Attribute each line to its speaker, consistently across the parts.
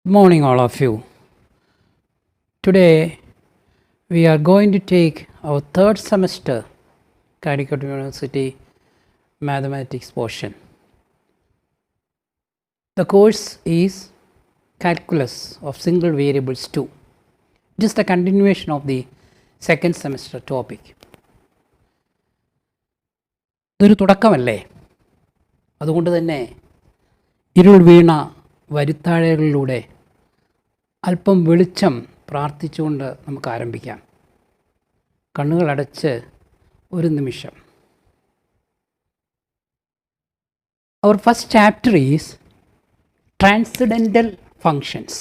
Speaker 1: Good morning, all of you. Today, we are going to take our third semester Calicut University mathematics portion. The course is Calculus of Single Variables 2. It is the continuation of the second semester topic. ഇതൊരു തുടക്കമല്ലേ? അതുകൊണ്ട് തന്നെ ഇരുൾ വീണ വരുത്താഴകളിലൂടെ അല്പം വെളിച്ചം പ്രാർത്ഥിച്ചുകൊണ്ട് നമുക്ക് ആരംഭിക്കാം. കണ്ണുകളടച്ച് ഒരു നിമിഷം. Our first chapter is Transcendental Functions.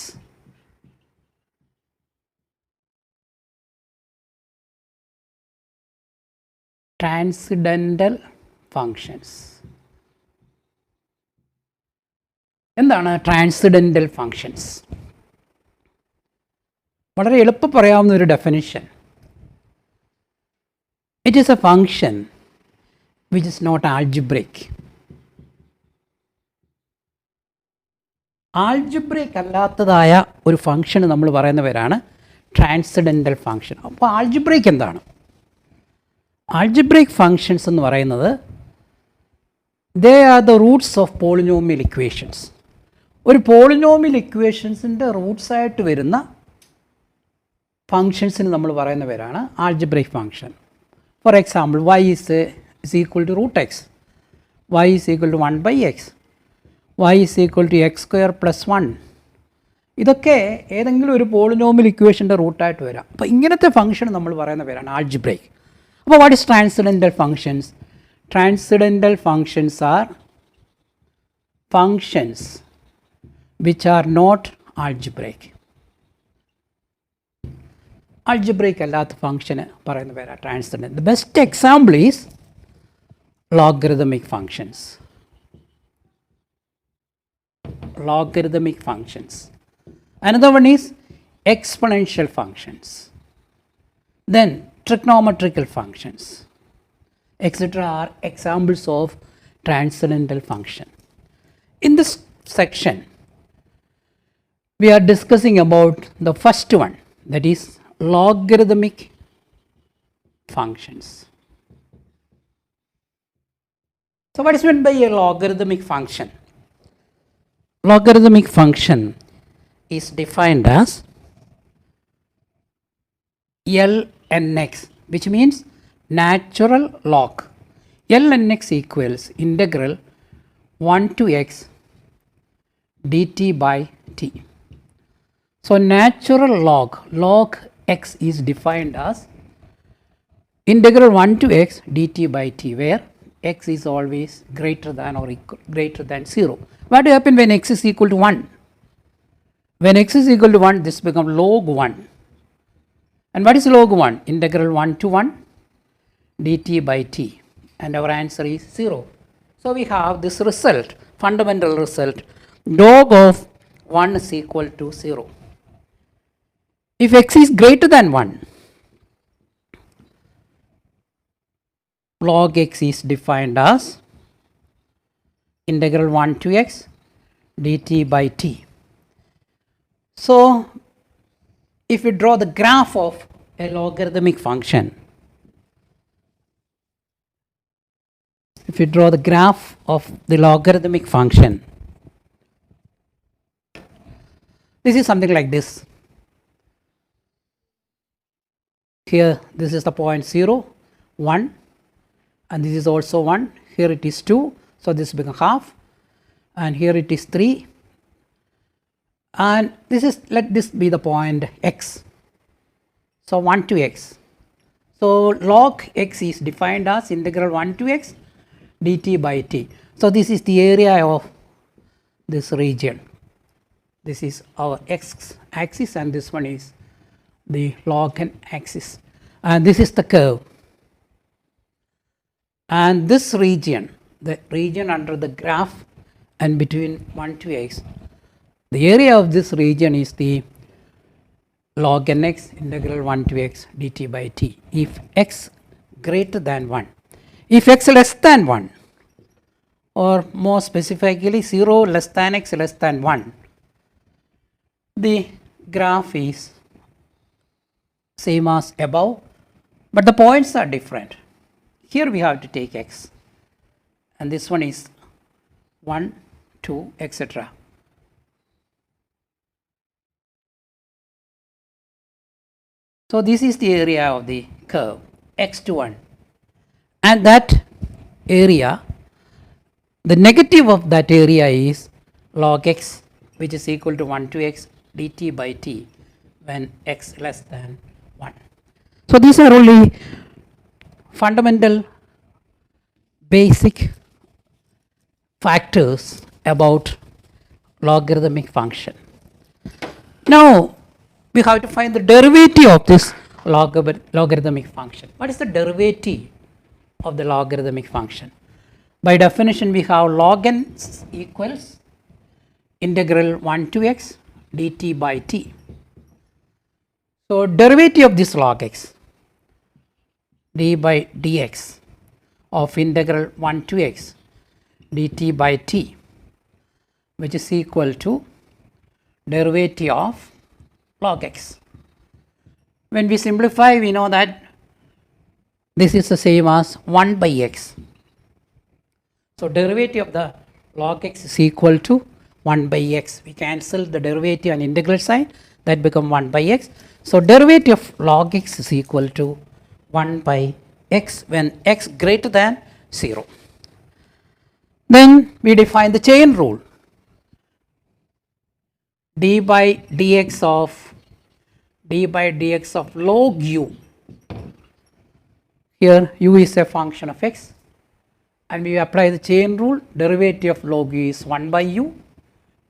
Speaker 1: Transcendental Functions. എന്താണ് ട്രാൻസിഡൻ്റൽ ഫങ്ഷൻസ്? വളരെ എളുപ്പം പറയാവുന്ന ഒരു definition. It is a function which is not algebraic. Algebraic അല്ലാത്തതായ ഒരു ഫങ്ഷന് നമ്മൾ പറയുന്ന പേരാണ് ട്രാൻസിഡൻ്റൽ ഫങ്ഷൻ. അപ്പോൾ ആൾജിബ്രിക് എന്താണ്? ആൾജിബ്രിക് ഫങ്ഷൻസ് എന്ന് പറയുന്നത് they are the roots of polynomial equations. ഒരു പോളിനോമിയൽ ഇക്വേഷൻസിൻ്റെ റൂട്ട്സായിട്ട് വരുന്ന ഫങ്ഷൻസിന് നമ്മൾ പറയുന്ന പേരാണ് algebraic function. For example, y is equal to root x, y is equal to 1 by x, y is equal to x square plus 1. ഇതൊക്കെ ഏതെങ്കിലും ഒരു പോളിനോമിയൽ ഇക്വേഷൻ്റെ റൂട്ടായിട്ട് വരാം. അപ്പോൾ ഇങ്ങനത്തെ ഫങ്ഷൻ നമ്മൾ പറയുന്ന പേരാണ് ആൾജിബ്രിക്. അപ്പോൾ what is transcendental functions? Transcendental functions are functions which are not algebraic. Algebraic അല്ലാത്ത ഫങ്ഷന് പറയുന്ന പേരാണ് transcendent. The best example is logarithmic functions. Logarithmic functions. Another one is exponential functions. Then trigonometrical functions, etc. are examples of transcendental function. In this section, we are discussing about the first one, that is logarithmic functions. So what is meant by a logarithmic function? Logarithmic function is defined as lnx, which means natural log. lnx equals integral 1 to x dt by t. So natural log x is defined as integral 1 to x dt by t, where x is always greater than or greater than 0. What will happen when x is equal to 1? When x is equal to 1, this becomes log 1. And what is log 1? Integral 1 to 1 dt by t. And our answer is 0. So we have this result, fundamental result, log of 1 is equal to 0. If x is greater than 1, log x is defined as integral 1 to x dt by t. So if you draw the graph of a logarithmic function, this is something like this. Here this is the point 0, 1, and this is also 1. Here it is 2, so this becomes half, and here it is 3, and this is, let this be the point x. So 1 to x. So log x is defined as integral 1 to x dt by t. So this is the area of this region. This is our x axis, and this one is the log n axis, and this is the curve. And this region, the region under the graph and between 1 to x, the area of this region is the log nx integral 1 to x dt by t if x greater than 1. If x less than 1, or more specifically 0 less than x less than 1, the graph is same as above, but the points are different. Here we have to take x, and this one is 1, 2, etc. So this is the area of the curve x to 1, and that area, the negative of that area is log x, which is equal to 1 to x dt by t when x less than 1. So these are only fundamental basic factors about logarithmic function. Now we have to find the derivative of this logarithmic function. What is the derivative of the logarithmic function? By definition, we have log n equals integral 1 to x dt by t. So derivative of this log x d by dx of integral 1 to x dt by t, which is equal to derivative of log x. When we simplify, we know that this is the same as 1 by x. So derivative of the log x is equal to 1 by x. We cancel the derivative on integral side, that become 1 by x. So derivative of log x is equal to 1 by x when x greater than 0. Then we define the chain rule. d by dx of log u. Here u is a function of x, and we apply the chain rule. Derivative of log u is 1 by u,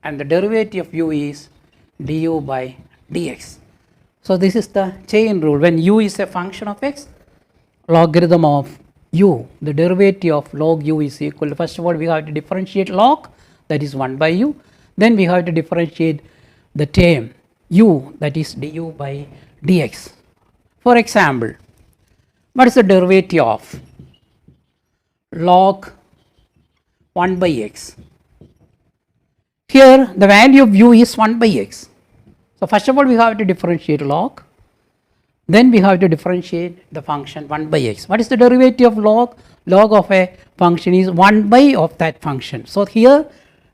Speaker 1: and the derivative of u is du by dx. So this is the chain rule. When u is a function of x, logarithm of u, the derivative of log u is equal to, first of all we have to differentiate log, that is 1 by u. Then we have to differentiate the term u, that is du by dx. For example, what is the derivative of log 1 by x? Here the value of u is 1 by x. So first of all we have to differentiate log, then we have to differentiate the function 1 by x. What is the derivative of log? Log of a function is 1 by of that function. So here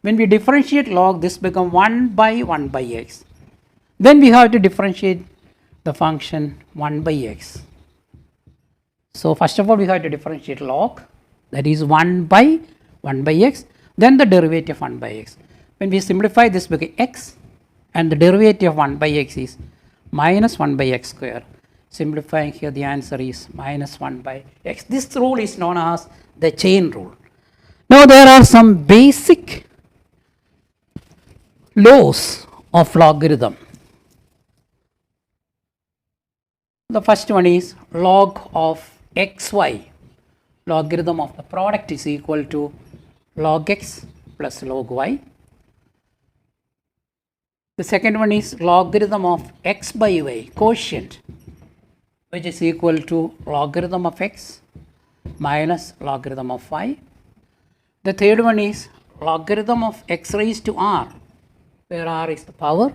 Speaker 1: when we differentiate log, this becomes 1 by x. Then we have to differentiate the function 1 by x. So first of all we have to differentiate log, that is 1 by x, then the derivative of 1 by x. When we simplify, this becomes x, and the derivative of 1 by x is minus 1 by x square. Simplifying here, the answer is minus 1 by x. This rule is known as the chain rule. Now there are some basic laws of logarithm. The first one is log of xy. Logarithm of the product is equal to log x plus log y. The second one is logarithm of x by y, quotient, which is equal to logarithm of x minus logarithm of y. The third one is logarithm of x raised to r, where r is the power.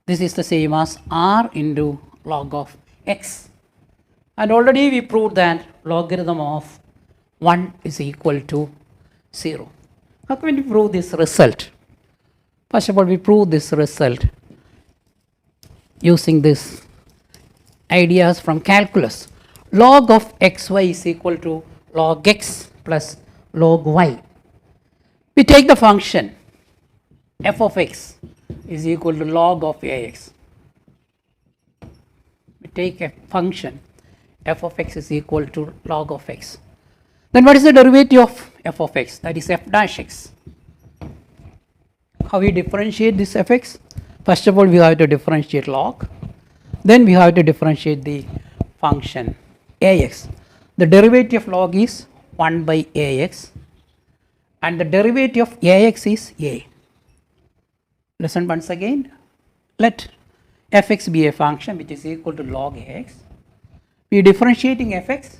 Speaker 1: This is the same as r into log of x. And already we proved that logarithm of 1 is equal to 0. How can we prove this result? First of all, we prove this result using this ideas from calculus. Log of xy is equal to log x plus log y. We take the function f of x is equal to log of ax. We take a function f of x is equal to log of x. Then what is the derivative of f of x? That is f dash x. How we differentiate this fx? First of all, we have to differentiate log. Then we have to differentiate the function ax. The derivative of log is 1 by ax, and the derivative of ax is a. Listen once again. Let fx be a function which is equal to log ax. We are differentiating fx,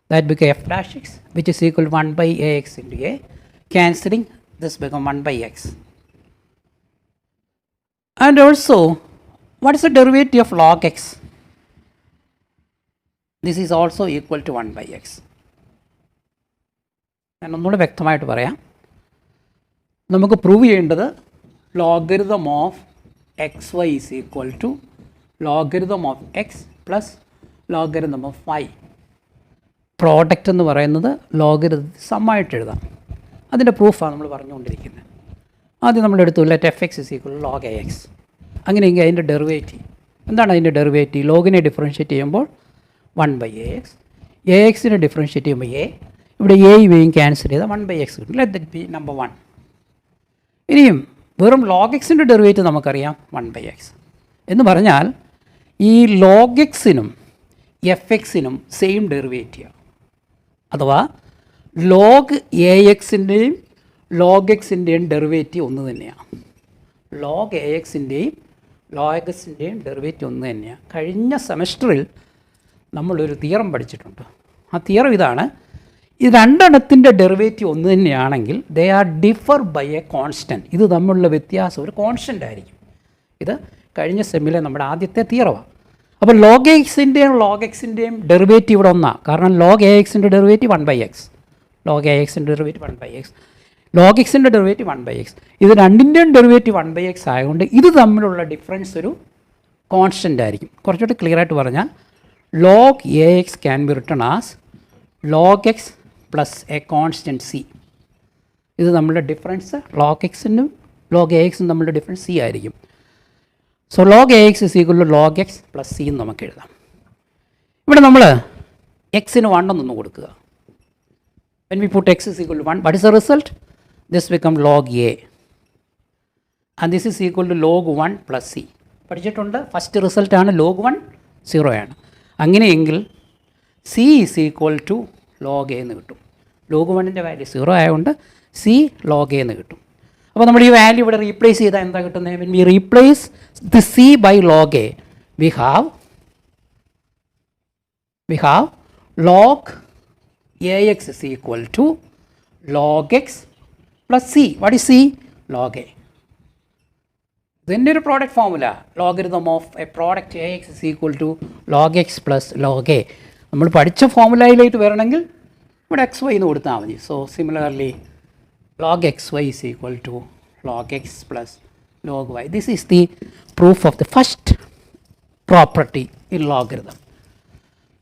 Speaker 1: that becomes f dash x, which is equal to 1 by ax into a. Cancelling, this becomes 1 by x. And also, what is the derivative of log x? This is also equal to 1 by x. ഞാൻ ഒന്നുകൂടെ വ്യക്തമായിട്ട് പറയാം. നമുക്ക് prove ചെയ്യേണ്ടത് logarithm of x y is equal to logarithm of x plus logarithm of y. Product എന്ന് പറയുന്നത് ലോഗരിതത്തിൽ സമ്മായിട്ട് എഴുതാം. അതിൻ്റെ പ്രൂഫാണ് നമ്മൾ പറഞ്ഞുകൊണ്ടിരിക്കുന്നത്. ആദ്യം നമ്മൾ എടുത്തു let F X is equal log a X. അങ്ങനെയെങ്കിൽ അതിൻ്റെ ഡെറിവേറ്റീവ് എന്താണ്? അതിൻ്റെ ഡെറിവേറ്റീവ് ലോഗിനെ ഡിഫറൻഷ്യേറ്റ് ചെയ്യുമ്പോൾ 1 by ax. axനെ ഡിഫറൻഷ്യേറ്റ് ചെയ്യുമ്പോൾ എ, ഇവിടെ എയും എയും ക്യാൻസൽ ചെയ്താൽ 1 by x കിട്ടും. Let that B number 1. ഇനിയും വെറും ലോഗ് എക്സിൻ്റെ ഡെറിവേറ്റീവ് നമുക്കറിയാം 1 by x എന്ന് പറഞ്ഞാൽ ഈ ലോഗ് എക്സിനും എഫ് എക്സിനും സെയിം ഡെറിവേറ്റീവ്, അഥവാ ലോഗ് എ എക്സിൻ്റെയും ലോഗ് എക്സിൻ്റെയും ഡെറിവേറ്റീവ് ഒന്ന് തന്നെയാണ്. ലോഗ് എ എക്സിൻ്റെയും ലോഗ് എക്സിൻ്റെയും ഡെറിവേറ്റീവ് ഒന്ന് തന്നെയാണ്. കഴിഞ്ഞ സെമസ്റ്ററിൽ നമ്മളൊരു തിയറം പഠിച്ചിട്ടുണ്ട്. ആ തിയറം ഇതാണ്: ഈ രണ്ടെണ്ണത്തിൻ്റെ ഡെറിവേറ്റീവ് ഒന്ന് തന്നെയാണെങ്കിൽ they are differ by a constant. ഇത് തമ്മിലുള്ള വ്യത്യാസം ഒരു കോൺസ്റ്റൻ്റ് ആയിരിക്കും. ഇത് കഴിഞ്ഞ സെമ്മിലെ നമ്മുടെ ആദ്യത്തെ തിയറമാണ്. അപ്പോൾ ലോഗ് എക്സിൻ്റെയും ഡെറിവേറ്റീവ് ഇവിടെ ഒന്നാണ്. കാരണം ലോഗ് എ എക്സിൻ്റെ derivative 1 by x, log A എക്സിൻ്റെ ഡെറിവേറ്റീവ് 1 by x, ലോഗ് എക്സിൻ്റെ ഡെറിവേറ്റീവ് 1 by x. ഇത് രണ്ടിൻ്റെയും ഡെറിവേറ്റീവ് 1 by x ആയതുകൊണ്ട് ഇത് തമ്മിലുള്ള ഡിഫറൻസ് ഒരു കോൺസ്റ്റൻ്റ് ആയിരിക്കും. കുറച്ചുകൂടി ക്ലിയർ ആയിട്ട് പറഞ്ഞാൽ log a x can be written as log x plus a constant c. ഇത് നമ്മളുടെ ഡിഫറൻസ് ലോഗ് എക്സിനും ലോഗ് എ എക്സും തമ്മിലുള്ള ഡിഫറൻസ് സി ആയിരിക്കും. So log a x is equal to log x plus c എന്ന് നമുക്ക് എഴുതാം. ഇവിടെ നമ്മൾ എക്സിന് 1 എന്നൊന്ന് കൊടുക്കുക. when we put x is equal to 1, what is the result? This become log a, and this is equal to log 1 plus c. പഠിച്ചിട്ടുണ്ട്. First result ആണ് log 1 0 ആണ്. അങ്ങനെയെങ്കിൽ c is equal to log a എന്ന് കിട്ടും. log 1ൻ്റെ value 0 ആയതുകൊണ്ട് c log a എന്ന് കിട്ടും. അപ്പോൾ നമ്മൾ ഈ വാല്യൂ ഇവിടെ റീപ്ലേസ് ചെയ്താൽ എന്താ കിട്ടുന്നത്? when we replace the c by log a, we have log ax is equal to log x plus c. What is c? log a. ഇതിൻ്റെ ഒരു product formula logarithm of a product a x is equal to log x plus log a. നമ്മൾ പഠിച്ച ഫോർമുലയിലേക്ക് വരണമെങ്കിൽ ഇവിടെ X Y എന്ന് കൊടുത്താൽ മതി. So similarly log xy is equal to log x plus log y. This is the proof of the first property in logarithm.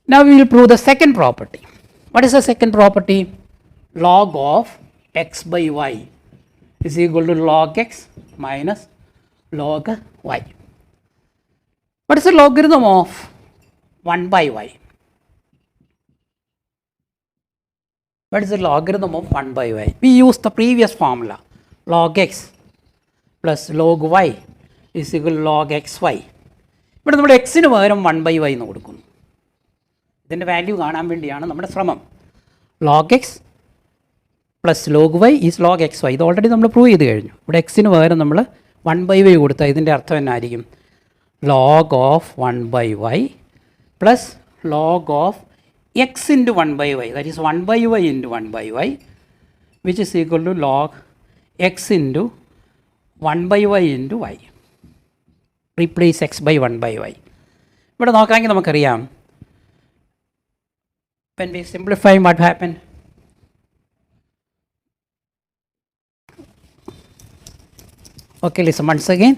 Speaker 1: Now we will prove the second property. What is the second property? Log of x by y is equal to log x minus log y. What is the logarithm of 1 by y? What is the logarithm of 1 by y? We use the previous formula. Log x plus log y is equal to log xy. ഇവിടെ നമ്മൾ എക്സിന് പകരം 1 by y എന്ന് കൊടുക്കുന്നു. ഇതിൻ്റെ value കാണാൻ വേണ്ടിയാണ് നമ്മുടെ ശ്രമം. log x plus log y is log x y. ഇത് ഓൾറെഡി നമ്മൾ പ്രൂവ് ചെയ്ത് കഴിഞ്ഞു. ഇവിടെ എക്സിന് പകരം നമ്മൾ 1 by y കൊടുത്താൽ ഇതിൻ്റെ അർത്ഥം എന്നായിരിക്കും? log of 1 by y plus log of x into 1 by y, that is 1 by y into 1 by y, which is equal to log x into 1 by y into y. Replace x by 1 by y. ഇവിടെ നോക്കാമെങ്കിൽ നമുക്കറിയാം, when we simplify what happened? Okay, listen once again.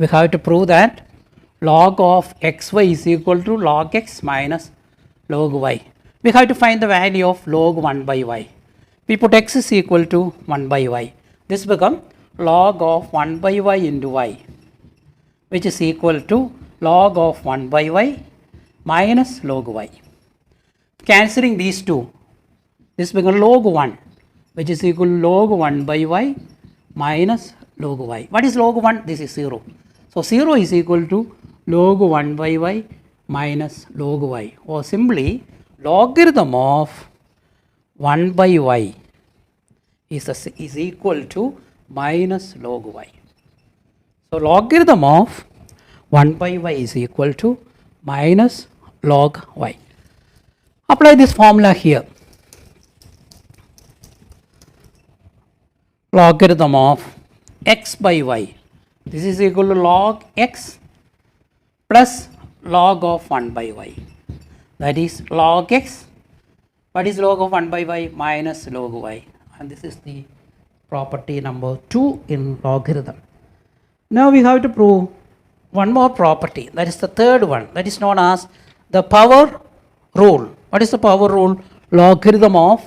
Speaker 1: We have to prove that log of xy is equal to log x minus log y. We have to find the value of log 1 by y. We put x is equal to 1 by y. This become log of 1 by y into y, which is equal to log of 1 by y minus log y. Cancelling these two, this becomes log 1, which is equal to log 1 by y minus log y. What is log 1? This is 0. So 0 is equal to log 1 by y minus log y, or simply logarithm of 1 by y is equal to minus log y. So logarithm of 1 by y is equal to minus log y. Apply this formula here. Logarithm of x by y This is equal to log x plus log of 1 by y. That is log x. What is log of 1 by y? Minus log y. And this is the property number 2 in logarithm. Now we have to prove one more property. That is the third one. That is known as the power rule. What is the power rule? Logarithm of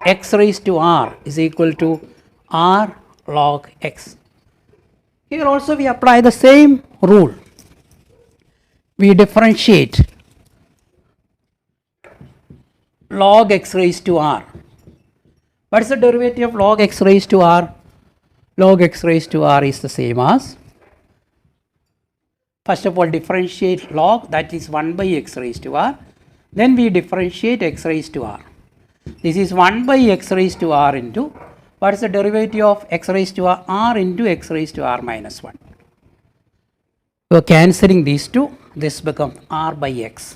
Speaker 1: x raised to r is equal to r log x. Here also we apply the same rule. We differentiate log x raised to r. What is the derivative of log x raised to r? Log x raised to r is the same as, first of all, differentiate log, that is 1 by x raised to r. Then we differentiate x raised to r. This is 1 by x raised to r into, what is the derivative of x raised to r? R into x raised to r minus 1. So cancelling these two, this becomes r by x.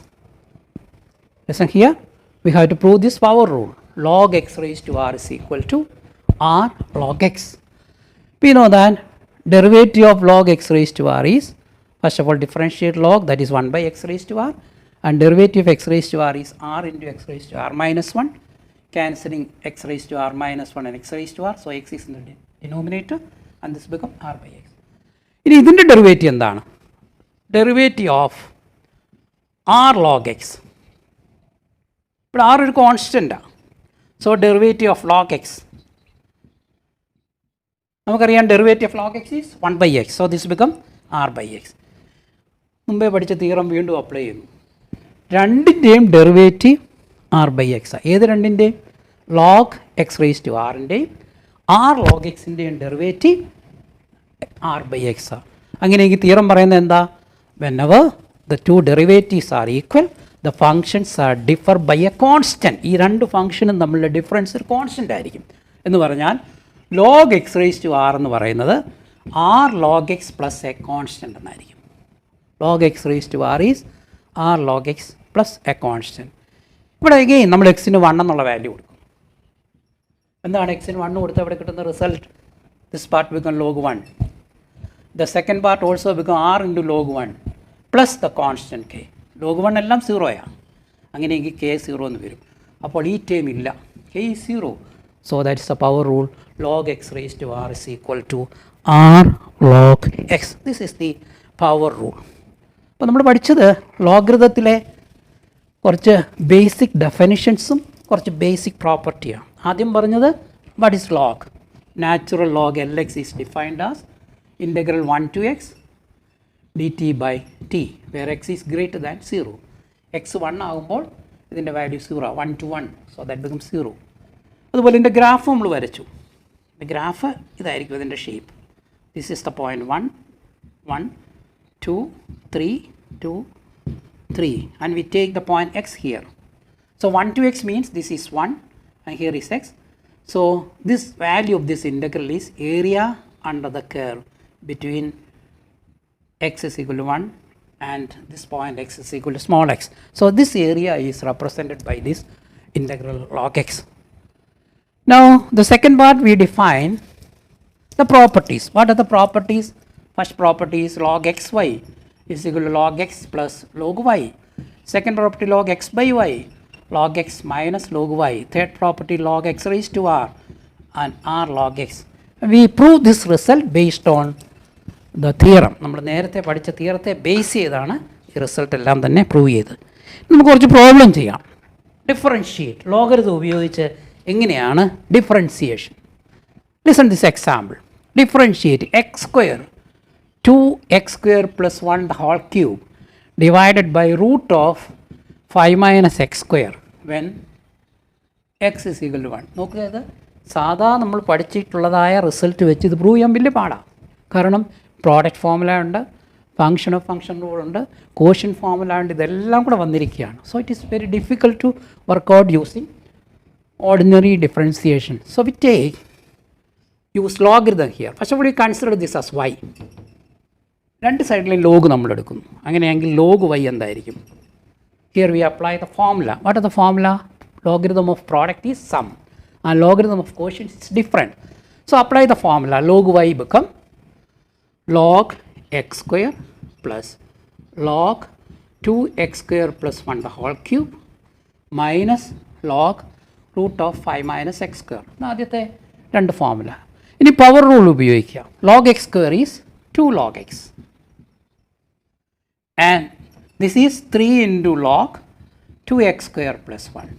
Speaker 1: Listen here, we have to prove this power rule. Log x raised to r is equal to r log x. We know that derivative of log x raised to r is, first of all, differentiate log, that is 1 by x raised to r, and derivative of x raised to r is r into x raised to r minus 1, cancelling x raised to r minus 1 and x raised to r, so x is in the denominator and this becomes r by x. ഇനി ഇതിൻ്റെ derivative എന്താണ്? Derivative of r log x. ഇവിടെ r ഒരു കോൺസ്റ്റൻ്റാണ്. So derivative of log x, നമുക്കറിയാം derivative of log x is 1 by x. So this become r by x. മുമ്പേ പഠിച്ച theorem വീണ്ടും അപ്ലൈ ചെയ്യുന്നു. രണ്ടിൻ്റെയും ഡെറിവേറ്റീവ് r by x. ഏത് രണ്ടിൻ്റെയും? ലോഗ് എക്സ് റേസ് ടു ആറിൻ്റെയും r ലോഗ് എക്സിൻ്റെയും ഡെറിവേറ്റീവ് r by x. അങ്ങനെയെങ്കിൽ തിയറം പറയുന്നത് എന്താ? whenever the two derivatives are equal, the functions are differ by a constant. ഈ രണ്ട് ഫംഗ്ഷനും തമ്മിലുള്ള ഡിഫറൻസ് ഒരു കോൺസ്റ്റൻ്റ് ആയിരിക്കും. എന്ന് പറഞ്ഞാൽ log x raise to r എന്ന് പറയുന്നത് r log x plus a constant എന്നായിരിക്കും. Log x raise to r is r log x plus a constant. ഇവിടെ എഗെയിൻ നമ്മൾ എക്സിന് 1 എന്നുള്ള വാല്യൂ കൊടുക്കും. എന്താണ് എക്സിന് 1 കൊടുത്താൽ ഇവിടെ കിട്ടുന്ന result? This part become log 1. The second part also become r into log 1 plus the constant k. log 1 എല്ലാം 0യാണ്. അങ്ങനെയെങ്കിൽ k 0 എന്ന് വരും. അപ്പോൾ ഈ ടേം ഇല്ല, k is 0. So that is the power rule. Log x raised to r is equal to r log x. This is the power rule. അപ്പോൾ നമ്മൾ പഠിച്ചത് ലോഗരിതത്തിലെ കുറച്ച് ബേസിക് ഡെഫിനിഷൻസും കുറച്ച് ബേസിക് പ്രോപ്പർട്ടിയാണ്. ആദ്യം പറഞ്ഞത് what is log? Natural log L X is defined as integral 1 to x dt by t where x is greater than 0. x 1 ആകുമ്പോൾ ഇതിൻ്റെ value 0, 1 to 1, so that becomes 0. അതുപോലെ ഇതിൻ്റെ ഗ്രാഫ് നമ്മൾ വരച്ചു. ഗ്രാഫ് ഇതായിരിക്കും ഇതിൻ്റെ shape. This is the point 1 1 2 3 2 3 and we take the point x here. So 1 to x means this is 1 and here is x. So this value of this integral is area under the curve between x is equal to 1 and this point x is equal to small x. So this area is represented by this integral log x. Now the second part we define the properties. What are the properties? First property is log xy is equal to log x plus log y. Second property log x by y, log x minus log y. Third property log x raised to r and r log x. We prove this result based on the theorem. നമ്മൾ നേരത്തെ പഠിച്ച തിയറത്തെ base ചെയ്താണ് ഈ result എല്ലാം തന്നെ prove ചെയ്ത്. നമുക്ക് കുറച്ച് പ്രോബ്ലം ചെയ്യാം. ഡിഫറൻഷിയേറ്റ് ലോഗരിതം ഉപയോഗിച്ച് എങ്ങനെയാണ് differentiation? Listen this example. Differentiate X square 2x square plus 1 the whole cube divided by root of 5 minus x square when x is equal to 1. നോക്കുക, ഇത് സാധാ നമ്മൾ പഠിച്ചിട്ടുള്ളതായ റിസൾട്ട് വെച്ച് ഇത് പ്രൂവ് ചെയ്യാൻ വലിയ പാടാണ്. കാരണം പ്രോഡക്റ്റ് ഫോമുല ഉണ്ട്, ഫങ്ഷൻ ഓഫ് ഫങ്ഷൻ റൂൾ ഉണ്ട്, കോഷ്യൻ ഫോമുല ഉണ്ട്, ഇതെല്ലാം കൂടെ വന്നിരിക്കുകയാണ്. So it is very difficult to work out using ordinary differentiation. So we take use logarithm here. First of all you consider this as y. രണ്ട് സൈഡിലെയും log നമ്മൾ എടുക്കുന്നു. അങ്ങനെയെങ്കിൽ ലോഗ് y എന്തായിരിക്കും? Here we apply the formula. What are the formula? Logarithm of product is sum and logarithm of quotient is different. So apply the formula. Log y become log x square plus log 2x square plus 1 the whole cube minus log root of 5 minus x square. ആദ്യത്തെ രണ്ട് formula. ഇനി power rule ഉപയോഗിക്കുക. log x square is 2 log x and this is 3 into log 2x square plus 1.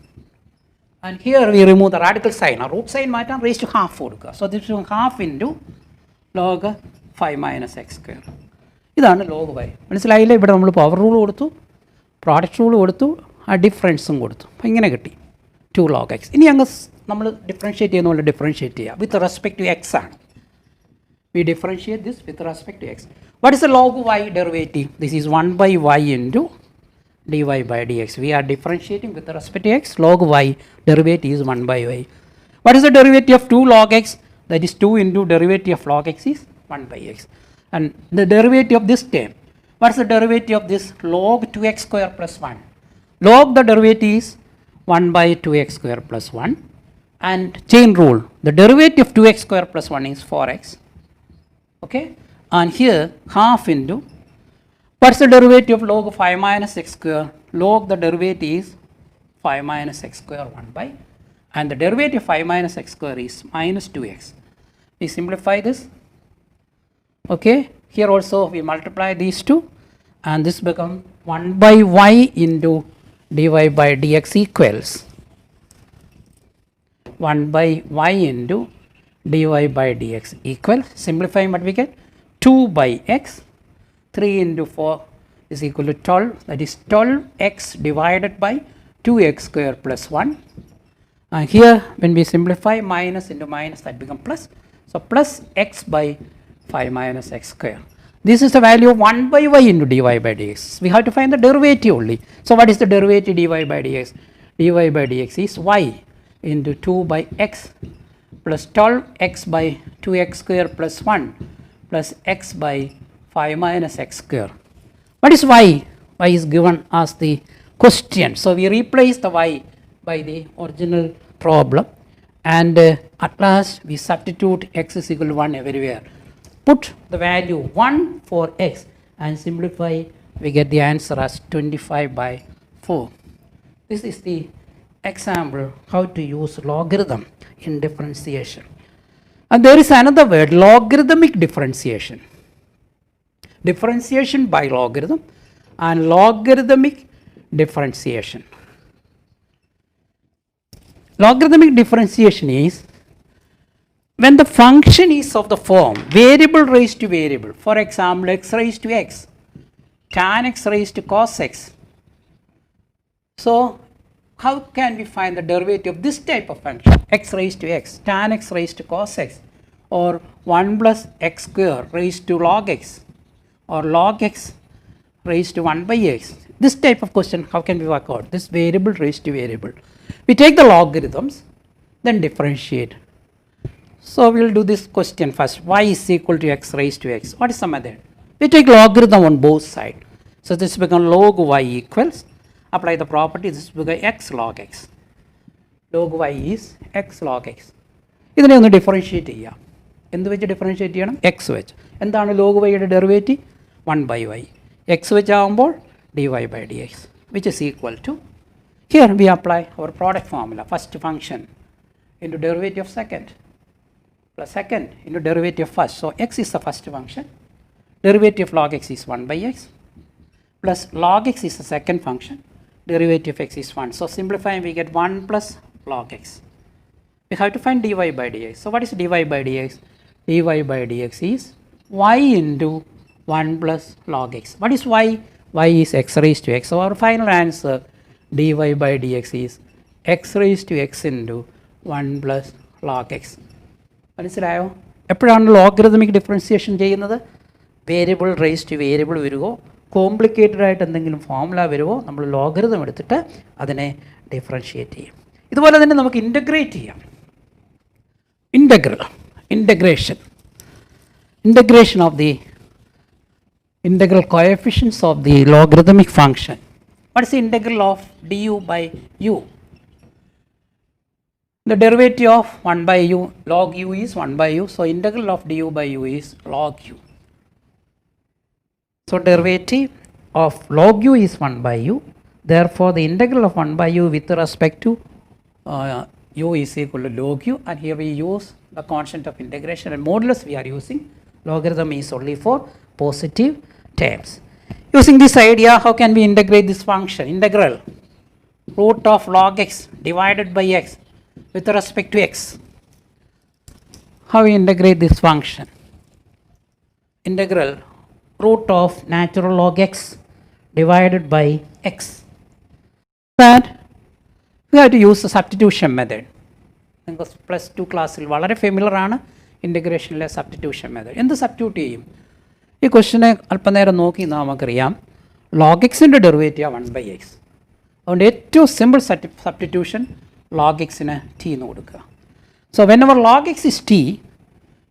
Speaker 1: And here we remove the radical sign. A root sign മാറ്റാൻ raised to half കൊടുക്കുക. So this is half into log 5 minus x square. ഇതാണ് log y. മനസ്സിലായില്ലേ? ഇവിടെ നമ്മൾ power rule കൊടുത്തു, product rule കൊടുത്തു, ആ ഡിഫറൻസും കൊടുത്തു. അപ്പം ഇങ്ങനെ കിട്ടി 2 log x. ഇനി അങ്ങ് നമ്മൾ ഡിഫറൻഷ്യേറ്റ് ചെയ്യുന്ന പോലെ ഡിഫറൻഷ്യേറ്റ് ചെയ്യുക വിത്ത് റെസ്പെക്ട് ടു എക്സ് ആണ്. We differentiate this with respect to x. What is the log y derivative? This is 1 by y into dy by dx. We are differentiating with respect to x. Log y derivative is 1 by y. What is the derivative of 2 log x? That is 2 into derivative of log x is 1 by x. And the derivative of this term. What is the derivative of this? Log 2x square plus 1. Log the derivative is 1 by 2x square plus 1. And chain rule. The derivative of 2x square plus 1 is 4x. Okay, and here half into what's the derivative of log 5 minus x square? Log the derivative is 5 minus x square 1 by, and the derivative of 5 minus x square is minus 2x. We simplify this. Okay, here also we multiply these two, and this becomes 1 by y into dy by dx equals 1 by y into dy by dx equal, simplifying what we get, 2 by x, 3 into 4 is equal to 12, that is 12x divided by 2x square plus 1. And here when we simplify minus into minus, that becomes plus, so plus x by 5 minus x square. This is the value of 1 by y into dy by dx. We have to find the derivative only. So what is the derivative dy by dx? dy by dx is y into 2 by x plus 12x by 2x square plus 1 plus x by 5 minus x square. What is y? Y is given as the question. So we replace the y by the original problem, and at last we substitute x is equal to 1 everywhere. Put the value 1 for x and simplify, we get the answer as 25 by 4. This is the example how to use logarithm in differentiation. And there is another word, logarithmic differentiation. Differentiation by logarithm and logarithmic differentiation. Logarithmic differentiation is when the function is of the form variable raised to variable. For example, x raised to x, tan x raised to cos x. So how can we find the derivative of this type of function, x raised to x, tan x raised to cos x, or 1 plus x square raised to log x, or log x raised to 1 by x? This type of question, how can we work out this variable raised to variable? We take the logarithms, then differentiate. So we will do this question first. Y is equal to x raised to x. What is the method? We take logarithm on both sides. So this becomes log y equals, apply the property, this becomes x log x. Log y is x log x. ഇതിനെ ഒന്ന് differentiate ചെയ്യാം. എന്ത് വെച്ച് differentiate ചെയ്യണം? X വെച്ച്. എന്താണ് log വൈയുടെ derivative? 1 by y. X വെച്ചാകുമ്പോൾ dy by dx, which is equal to, here we apply our product formula, first function into derivative of second plus second into derivative of first. So x is the first function, derivative of log x is 1 by x, plus log x is the second function, derivative of x is 1. So simplifying, we get 1 plus log x. We have to find dy by dx. So what is dy by dx? dy by dx is y into 1 plus log x. What is y? Y is x raised to x. So our final answer dy by dx is x raised to x into 1 plus log x. മനസ്സിലായോ? എപ്പോഴാണ് logarithmic differentiation ചെയ്യുന്നത്? Variable raise to variable വരുമോ, complicated ആയിട്ട് എന്തെങ്കിലും formula വരുമോ, നമ്മൾ logarithm എടുത്തിട്ട് അതിനെ ഡിഫറൻഷിയേറ്റ് ചെയ്യും. ഇതുപോലെ തന്നെ നമുക്ക് ഇൻ്റഗ്രേറ്റ് ചെയ്യാം. Integration of the integral coefficients of the logarithmic function. What is the integral of du by u? The derivative of 1 by u, log u is 1 by u. So integral of du by u is log u. So derivative of log u is 1 by u. Therefore, the integral of 1 by u with respect to u is equal to log u, and here we use the constant of integration, and modulus we are using. Logarithm is only for positive terms. Using this idea, how can we integrate this function? Integral root of log x divided by x with respect to x. How we integrate this function? Integral root of natural log x divided by x. That we have to use the substitution method. നിങ്ങൾക്ക് plus two ക്ലാസ്സിൽ വളരെ familiar ആണ് ഇൻ്റഗ്രേഷനിലെ substitution method. എന്ത് substitute ചെയ്യും? ഈ ക്വസ്റ്റിനെ അല്പനേരം നോക്കി നമുക്കറിയാം ലോഗ് എക്സിൻ്റെ ഡെറിവേറ്റീവ് 1 by x. അതുകൊണ്ട് ഏറ്റവും സിമ്പിൾ സബ്സ്റ്റിറ്റ്യൂഷൻ ലോഗ് എക്സിന് ടി എന്ന് കൊടുക്കുക. So when our log x is t,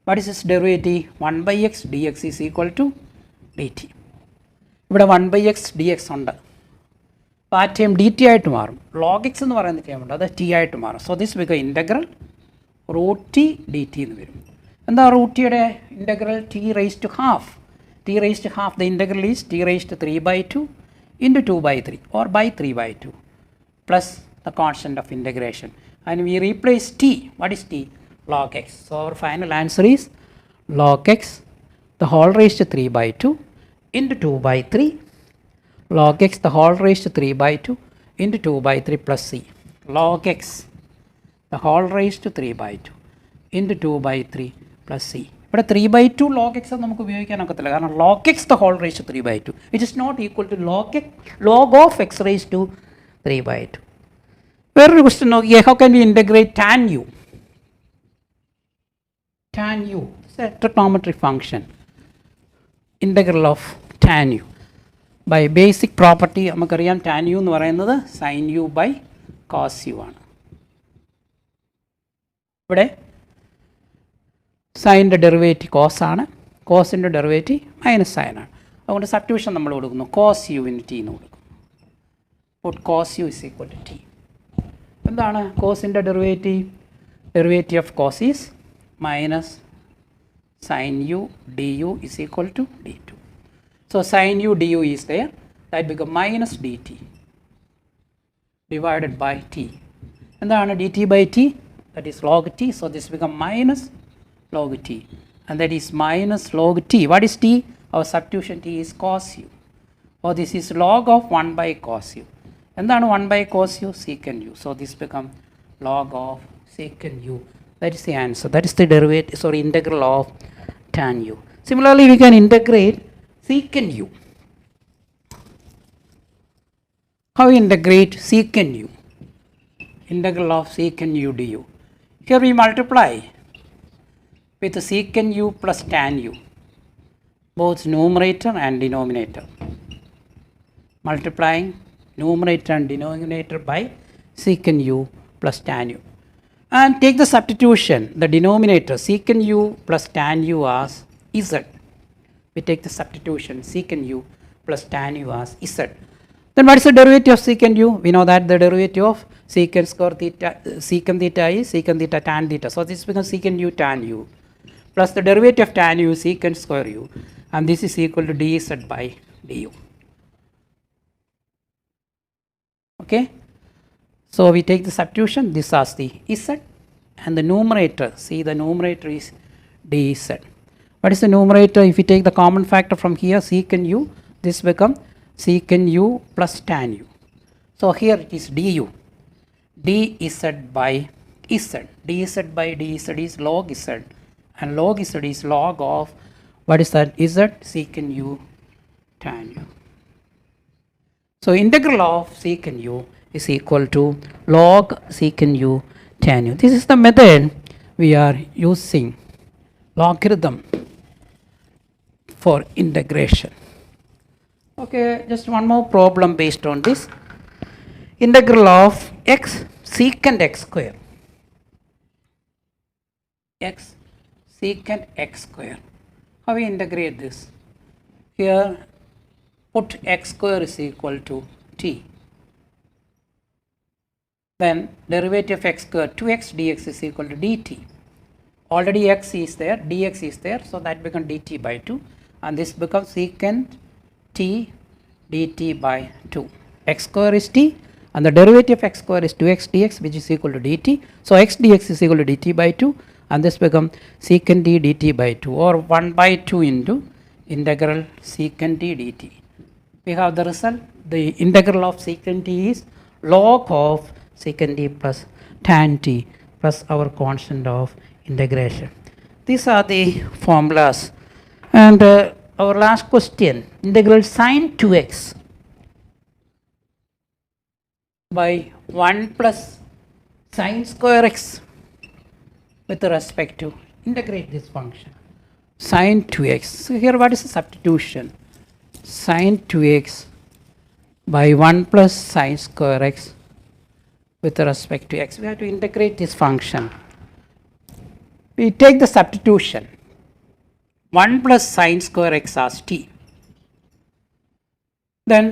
Speaker 1: what is is derivative? 1 by x dx is equal to dt. ഇവിടെ 1 by x dx ഉണ്ട്. അപ്പോൾ ആ ടൈം ഡി ടി ആയിട്ട് മാറും. ലോഗ് എക്സ് എന്ന് പറയുന്ന ടൈം ഉണ്ട്, അത് ടി ആയിട്ട് മാറും. So this become integral root t d t എന്ന് വരും. എന്താ റൂട്ട് ടിയുടെ integral? T raise to half. T raise to half, the integral is t raise to 3/2 into 2/3 or by 3/2 plus the constant of integration, and we replace t. What is t? Log x. So our final answer is log x the whole raised to 3/2 into 2/3 log x the whole raised to 3/2 into 2/3 plus c. Log x the whole raised to 3/2 into 2/3 plus c. ഇവിടെ 3/2 log x നമുക്ക് ഉപയോഗിക്കാൻ ഒക്കത്തില്ല, കാരണം log x the whole raised to 3/2 it is not equal to log of x raised to 3/2. വേറൊരു question നോക്കിയേ. How can we integrate tan u? Tan u is a trigonometric function. Integral of tan u by basic property നമുക്കറിയാം tan u എന്ന് പറയുന്നത് sin u by cos u ആണ്. ഇവിടെ സൈൻ്റെ derivative cos ആണ്, കോസിൻ്റെ derivative minus sign ആണ്. അതുകൊണ്ട് substitution നമ്മൾ കൊടുക്കുന്നു, കോസ് യു ഇൻ ടി എന്ന് കൊടുക്കും. Put cos u is equal to t. എന്താണ് കോസിൻ്റെ derivative? Derivative of cos is minus sine u d u is equal to d t. So sine u d u is there, that become minus d t divided by t. എന്താണ് d t by t? That is log t. So this become minus log t, and that is minus log t. What is t? Our substitution t is cos u. Or this is log of 1 by cos u. എന്താണ് 1 by cos u? Secant u. So this become log of secant u. That is the answer. That is the derivative, sorry, integral of tan u. Similarly, we can integrate secant u. How we integrate secant u? Integral of secant u du. Here we multiply with secant u plus tan u, both numerator and denominator. Multiplying numerator and denominator by secant u plus tan u. And take the substitution, the denominator secant u plus tan u as z. We take the substitution secant u plus tan u as z. Then what is the derivative of secant u? We know that the derivative of secant square theta, secant theta is secant theta tan theta. So this becomes secant u tan u plus the derivative of tan u is secant square u, and this is equal to dz by du. Okay, so we take the substitution, this as the z, and the numerator, see the numerator is dz. What is the numerator? If we take the common factor from here, secant u, this become secant u plus tan u. So here it is du, dz by z, dz by dz is log z, and log z is log of, what is that? Z secant u tan u. So integral of secant u is equal to log secant u tan u. This is the method we are using, logarithm for integration. Okay, just one more problem based on this. Integral of x secant x square. X secant x square. How we integrate this? Here put x square is equal to t. Then derivative of x square 2x dx is equal to dt. Already x is there, dx is there, so that becomes dt by 2, and this becomes secant t dt by 2. X square is t and the derivative of x square is 2x dx, which is equal to dt. So x dx is equal to dt by 2, and this becomes secant d dt by 2, or 1 by 2 into integral secant d dt. We have the result. The integral of secant t is log of secant t plus tan t plus our constant of integration. These are the formulas. And our last question, integral sine 2x by 1 plus sine square x with respect to integrate this function. Sine 2x. So here what is the substitution? Sine 2x by 1 plus sine square x with respect to x. We have to integrate this function. We take the substitution. 1 plus sine square x as t. Then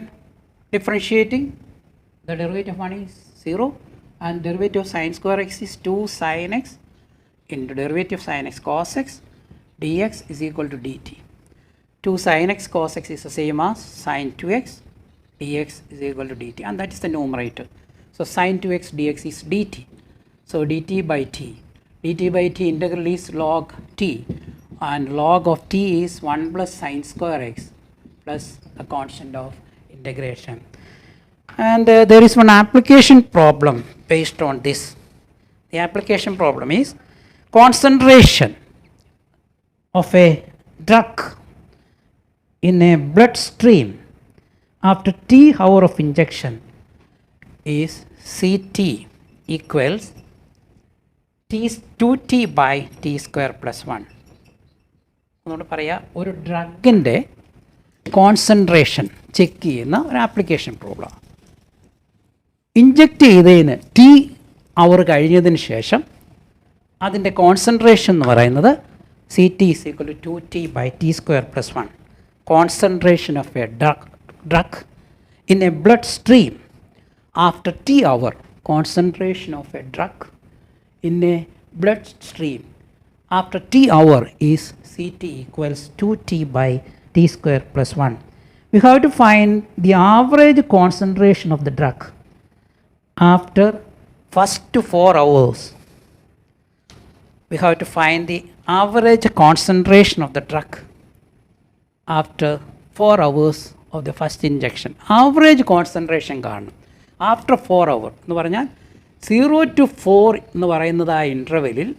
Speaker 1: differentiating, the derivative of 1 is 0 and derivative of sine square x is 2 sine x into derivative of sine x cos x dx is equal to dt. 2 sine x cos x is the same as sine 2x dx is equal to dt, and that is the numerator. So sine 2x dx is dt. So dt by t. dt by t integral is log t, and log of t is 1 plus sine square x plus the constant of integration. And there is one application problem based on this. The application problem is concentration of a drug in a blood stream after t hour of injection is Ct equals t 2t by t square plus 1. ഒന്നുകൂടെ പറയാം, ഒരു ഡ്രഗിൻ്റെ concentration check ചെയ്യുന്ന ഒരു application problem. Inject ചെയ്തതിന് t hour കഴിഞ്ഞതിന് ശേഷം അതിൻ്റെ concentration എന്ന് പറയുന്നത് c t is equal to 2t by t square plus 1. Concentration of a drug in a blood stream after t hour. Concentration of a drug in a blood stream after t hour is Ct equals 2t by t square plus 1. We have to find the average concentration of the drug after first 4 hours. We have to find the average concentration of the drug after 4 hours of the first injection. Average concentration കാണണം after 4 hours എന്ന് പറഞ്ഞാൽ 0 to 4 എന്ന് പറയുന്നത് ആ ഇൻ്റർവെല്ലിൽ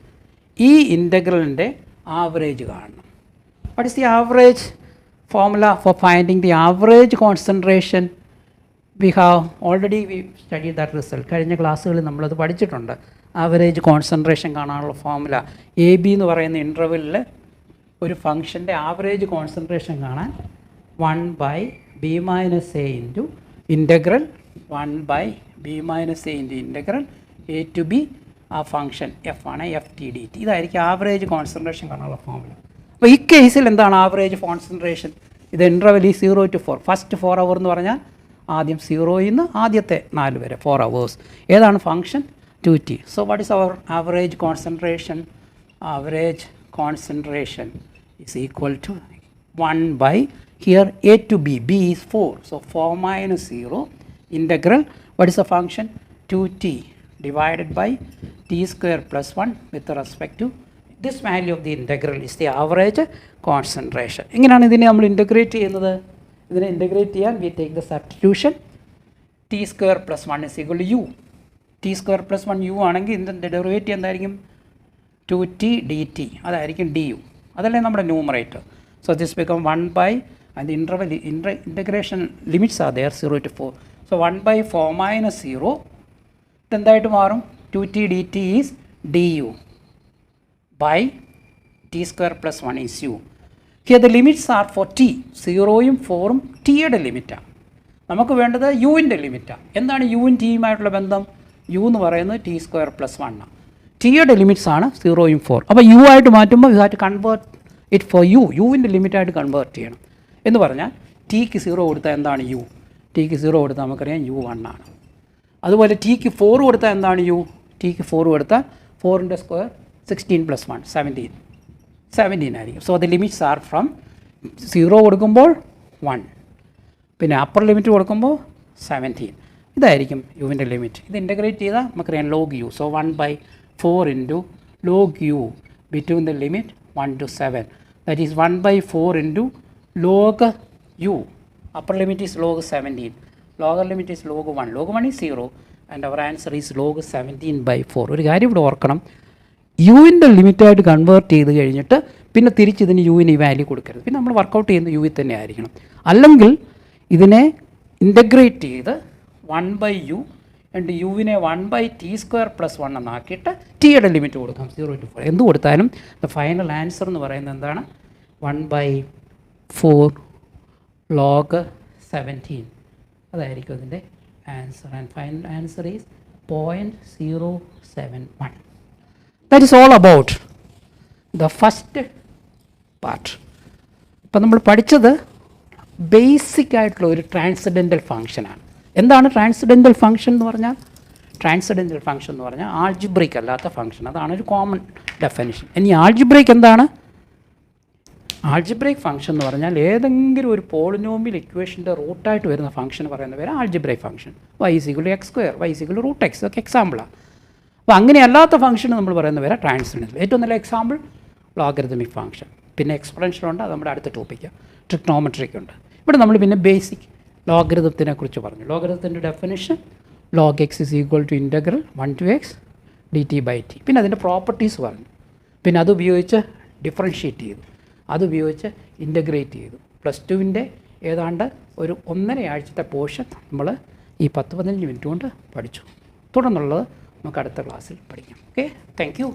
Speaker 1: ഈ ഇൻ്റഗ്രലിൻ്റെ average കാണണം. What is the average formula for finding the average concentration? We have already studied that result. കഴിഞ്ഞ ക്ലാസ്സുകളിൽ നമ്മളത് പഠിച്ചിട്ടുണ്ട്. ആവറേജ് കോൺസെൻട്രേഷൻ കാണാനുള്ള ഫോർമുല എ ബി എന്ന് പറയുന്ന ഇൻ്റർവെല്ലിൽ ഒരു ഫംഗ്ഷൻ്റെ ആവറേജ് കോൺസെൻട്രേഷൻ കാണാൻ 1 by b minus a into integral 1 by b minus a into integral a to b ആ ഫംഗ്ഷൻ എഫ് ആണ് എഫ് ടി ഡി ടി. ഇതായിരിക്കും ആവറേജ് കോൺസെൻട്രേഷൻ കാണാനുള്ള ഫോർമുല. അപ്പോൾ ഈ കേസിൽ എന്താണ് ആവറേജ് കോൺസെൻട്രേഷൻ? ഇത് ഇൻ്റർവെൽ ഈ 0 to 4. ഫസ്റ്റ് 4 hour എന്ന് പറഞ്ഞാൽ ആദ്യം 0യിൽ നിന്ന് ആദ്യത്തെ 4 വരെ 4 hours. ഏതാണ് function? 2t. So what is our average concentration? Average concentration is equal to 1 by, here a to b, b is 4. So 4 minus 0 integral, what is the function? 2t divided by t square plus 1 with respect to this value of the integral is the average concentration. ഇങ്ങനെയാണ് ഇതിനെ നമ്മൾ integrate ചെയ്യുന്നത്. ഇതിനെ integrate ചെയ്യാൻ we take the substitution t square plus 1 is equal to u. t square plus 1 u ആണെങ്കിൽ ഇതിൻ്റെ derivative എന്തായിരിക്കും? 2t dt, അതായിരിക്കും du. അതല്ലേ നമ്മുടെ numerator. So this become 1 by, and the interval integration limits are there 0 to 4. So 1 by 4 minus 0 എന്തായിട്ട് മാറും? 2t dt is du by t square plus 1 is u. Here the limits are for t. 0യും 4ഉം ടിയുടെ ലിമിറ്റാണ്. നമുക്ക് വേണ്ടത് യുവിൻ്റെ ലിമിറ്റാണ്. എന്താണ് യുവും ടിയുമായിട്ടുള്ള ബന്ധം? U എന്ന് പറയുന്നത് ടി സ്ക്വയർ പ്ലസ് 1 ആണ്. ടിയുടെ ലിമിറ്റ്സ് ആണ് 0യും 4. അപ്പോൾ യു ആയിട്ട് മാറ്റുമ്പോൾ you have to convert it for u. യുവിൻ്റെ ലിമിറ്റായിട്ട് കൺവേർട്ട് ചെയ്യണം. എന്ന് പറഞ്ഞാൽ ടിക്ക് 0 കൊടുത്താൽ എന്താണ് യു? ടിക്ക് 0 കൊടുത്താൽ നമുക്കറിയാം യു 1 ആണ്. അതുപോലെ ടിക്ക് 4 കൊടുത്താൽ എന്താണ് യു? ടിക്ക് 4 കൊടുത്താൽ 4ൻ്റെ സ്ക്വയർ 16 പ്ലസ് 1 17 ആയിരിക്കും. So the limits are from 0 കൊടുക്കുമ്പോൾ 1, പിന്നെ അപ്പർ ലിമിറ്റ് കൊടുക്കുമ്പോൾ 17. ഇതായിരിക്കും യുവിൻ്റെ ലിമിറ്റ്. ഇത് ഇൻ്റഗ്രേറ്റ് ചെയ്താൽ നമുക്കറിയാം log u. So 1/4 into log u between the limit 1 to 7. That is 1/4 into log u. Upper limit is log 17. Lower limit is log 1. Log 1 is 0 and our answer is log 17/4. ഒരു കാര്യം ഇവിടെ ഓർക്കണം, യുവിൻ്റെ ലിമിറ്റായിട്ട് convert ചെയ്ത് കഴിഞ്ഞിട്ട് പിന്നെ തിരിച്ചിതിന് യുവിന് ഈ വാല്യൂ കൊടുക്കരുത്. പിന്നെ നമ്മൾ വർക്കൗട്ട് ചെയ്യുന്ന യുവിൽ തന്നെ ആയിരിക്കണം. അല്ലെങ്കിൽ ഇതിനെ ഇൻ്റഗ്രേറ്റ് ചെയ്ത് 1/u ആൻഡ് യുവിനെ 1/t² + 1 എന്നാക്കിയിട്ട് ടിയുടെ ലിമിറ്റ് കൊടുക്കാം 0 to 4. എന്ത് കൊടുത്താലും ദ ഫൈനൽ ആൻസർ എന്ന് പറയുന്നത് എന്താണ്? 1/4 log 17. അതായിരിക്കും അതിൻ്റെ answer. And final answer is 0.071. That is all about the first part. ഇപ്പം നമ്മൾ പഠിച്ചത് ബേസിക് ആയിട്ടുള്ള ഒരു ട്രാൻസെൻഡൻ്റൽ ഫംഗ്ഷനാണ്. എന്താണ് ട്രാൻസെൻഡൻ്റൽ ഫംഗ്ഷൻ എന്ന് പറഞ്ഞാൽ? ട്രാൻസെൻഡൻ്റൽ ഫംഗ്ഷൻ എന്ന് പറഞ്ഞാൽ ആൾജിബ്രിക് അല്ലാത്ത ഫംഗ്ഷൻ. അതാണ് ഒരു കോമൺ ഡെഫിനിഷൻ. ഇനി ആൾജിബ്രിക് എന്താണ്? ആൾജിബ്രിക് ഫംഗ്ഷൻ എന്ന് പറഞ്ഞാൽ ഏതെങ്കിലും ഒരു പോളിനോമിയൽ ഇക്വേഷൻ്റെ റൂട്ടായിട്ട് വരുന്ന ഫംഗ്ഷൻ പറയുന്ന പേര് algebraic function. y = x², y = √x, ഒക്കെ എക്സാമ്പിളാണ്. അപ്പോൾ അങ്ങനെ അല്ലാത്ത ഫംഗ്ഷൻ നമ്മൾ പറയുന്ന പേര് ട്രാൻസെൻഡൻ്റൽ. ഏറ്റവും നല്ല എക്സാമ്പിൾ ലോഗരിതമിക് ഫംഗ്ഷൻ. പിന്നെ എക്സ്പൊണൻഷ്യൽ ഉണ്ട്, അത് നമ്മുടെ അടുത്ത ടോപ്പിക്കാണ്. ട്രിഗ്നോമെട്രിക് ഉണ്ട്. ഇവിടെ നമ്മൾ പിന്നെ ബേസിക് ലോഗരിതത്തിനെ കുറിച്ച് പറഞ്ഞു. ലോഗരിതത്തിൻ്റെ definition log x = integral 1 to x dt/t. പിന്നെ അതിൻ്റെ പ്രോപ്പർട്ടീസ് പറഞ്ഞു. പിന്നെ അതുപയോഗിച്ച് ഡിഫറൻഷ്യേറ്റ് ചെയ്തു, അതുപയോഗിച്ച് ഇൻ്റഗ്രേറ്റ് ചെയ്തു. +2-ൻ്റെ ഏതാണ്ട് ഒരു 1.5 ആഴ്ചത്തെ പോർഷൻ നമ്മൾ ഈ 10-15 മിനിറ്റ് കൊണ്ട് പഠിച്ചു. തുടർന്നുള്ളത് നമുക്ക് അടുത്ത ക്ലാസ്സിൽ പഠിക്കാം. Okay, thank you.